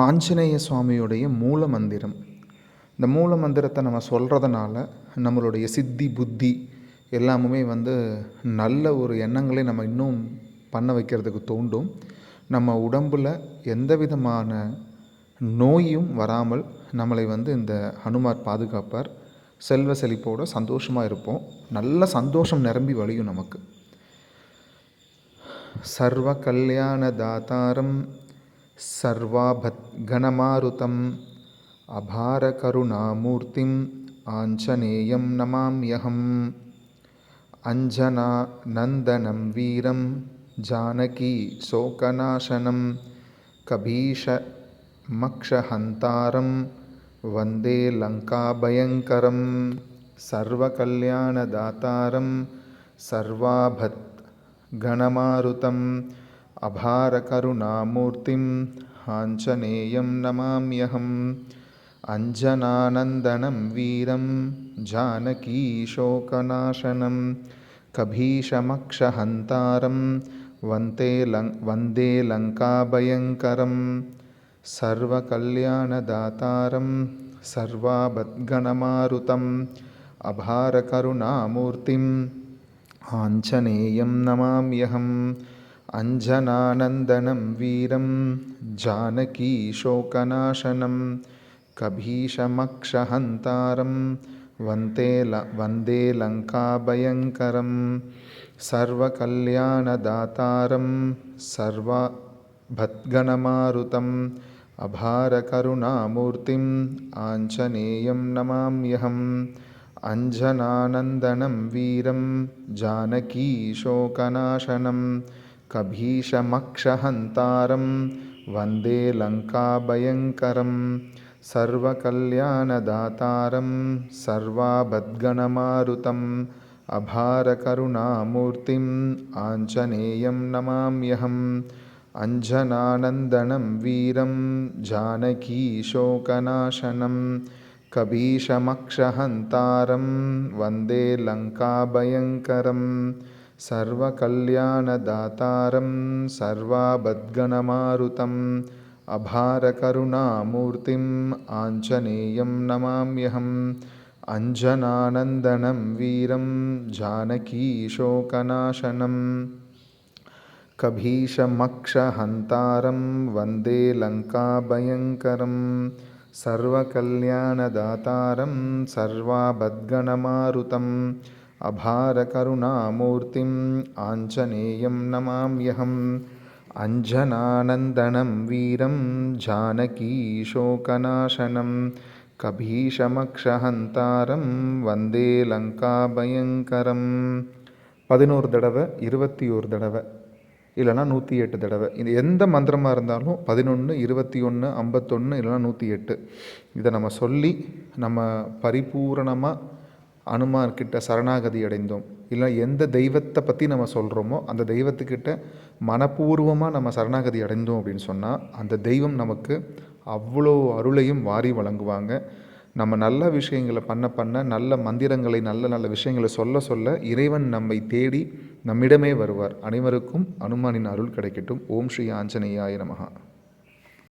ஆஞ்சநேய சுவாமியுடைய மூல மந்திரம். இந்த மூல மந்திரத்தை நம்ம சொல்கிறதுனால நம்மளுடைய சித்தி புத்தி எல்லாமுமே நல்ல ஒரு எண்ணங்களை நம்ம இன்னும் பண்ண வைக்கிறதுக்கு தூண்டும். நம்ம உடம்பில் எந்த விதமான நோயும் வராமல் நம்மளை இந்த ஹனுமார் பாதுகாப்பார். செல்வ செழிப்போடு சந்தோஷமாக இருப்போம். நல்ல சந்தோஷம் நிரம்பி வழியும் நமக்கு. சர்வ கல்யாண தாத்தாரம் சர்வாபத் கணமாருதம் அபார கருணாமூர்த்திம் ஆஞ்சநேயம் நமாம்யஹம். அஞ்சனா நந்தனம் வீரம் ஜானகி சோகநாசனம் கபீஷ மக்ஷஹந்தாரம் வந்தே லங்காபயங்கரம். சர்வகல்யாணதாத்தாரம் சர்வாபத் கணமாருதம் அபாரகருணாமூர்த்திம் ஆஞ்சநேயம் நமாம்யஹம். அஞ்சனானந்தனம் வீரம் ஜானகி சோகநாசனம் கபீஷமக்ஷஹந்தாரம் வந்தே லங்காபயங்கரம். சர்வகல்யாணதாத்தாரம் சர்வாபத்கணமாருதம் அபாரகருணாமூர்த்திம் ஆஞ்சநேயம் நமாம்யஹம். அஞ்சனானந்தனம் வீரம் ஜானகி சோகநாசனம் கபீஷமக்ஷஹந்தாரம் வந்தே லங்காபயங்கரம். சர்வகல்யாணதாத்தாரம் சர்வபத்கணமாருதம் அபாரகருணாமூர்த்திம் ஆஞ்சநேயம் நமாம்யஹம். அஞ்சனானந்தனம் வீரம் ஜானகி சோகநாசனம் கபீஷமக்ஷஹந்தாரம் வந்தே லங்காபயங்கரம். சர்வகல்யாணதாத்தாரம் சர்வாபத்கணமாருதம் அபாரகருணாமூர்த்திம் ஆஞ்சநேயம் நமாம்யஹம். அஞ்சனானந்தனம் வீரம் ஜானகி சோகநாசனம் கபீஷமக்ஷஹந்தாரம் வந்தே லங்காபயங்கரம். சர்வகல்யாணதாத்தாரம் சர்வாபத்கணமாருதம் அபாரகருணாமூர்த்திம் ஆஞ்சநேயம் நமாம்யஹம். அஞ்சனானந்தனம் வீரம் ஜானகி சோகநாசனம் கபீஷமக்ஷஹந்தாரம் வந்தே லங்காபயங்கரம். சர்வகல்யாணதாத்தாரம் சர்வாபத்கணமாருதம் அபாரகருணாமூர்த்திம் ஆஞ்சநேயம் நமாம்யஹம். அஞ்சனானந்தனம் வீரம் ஜானகி சோகநாசனம் கபீஷமக்ஷஹந்தாரம் வந்தே லங்காபயங்கரம். 11 தடவை, 21 தடவை, இல்லைனா 108 தடவை. இது எந்த மந்திரமாக இருந்தாலும் 11, 21, 51 இல்லைனா 108 இதை நம்ம சொல்லி நம்ம பரிபூரணமாக அனுமார்கிட்ட சரணாகதி அடைந்தோம். இல்லை எந்த தெய்வத்தை பற்றி நம்ம சொல்கிறோமோ அந்த தெய்வத்துக்கிட்ட மனப்பூர்வமாக நம்ம சரணாகதி அடைந்தோம் அப்படின்னு சொன்னால் அந்த தெய்வம் நமக்கு அவ்வளோ அருளையும் வாரி வழங்குவாங்க. நம்ம நல்ல விஷயங்களை பண்ண நல்ல மந்திரங்களை நல்ல விஷயங்களை சொல்ல இறைவன் நம்மை தேடி நம்மிடமே வருவார். அனைவருக்கும் அனுமானின் அருள் கிடைக்கட்டும். ஓம் ஸ்ரீ ஆஞ்சநேயாய நமஹ.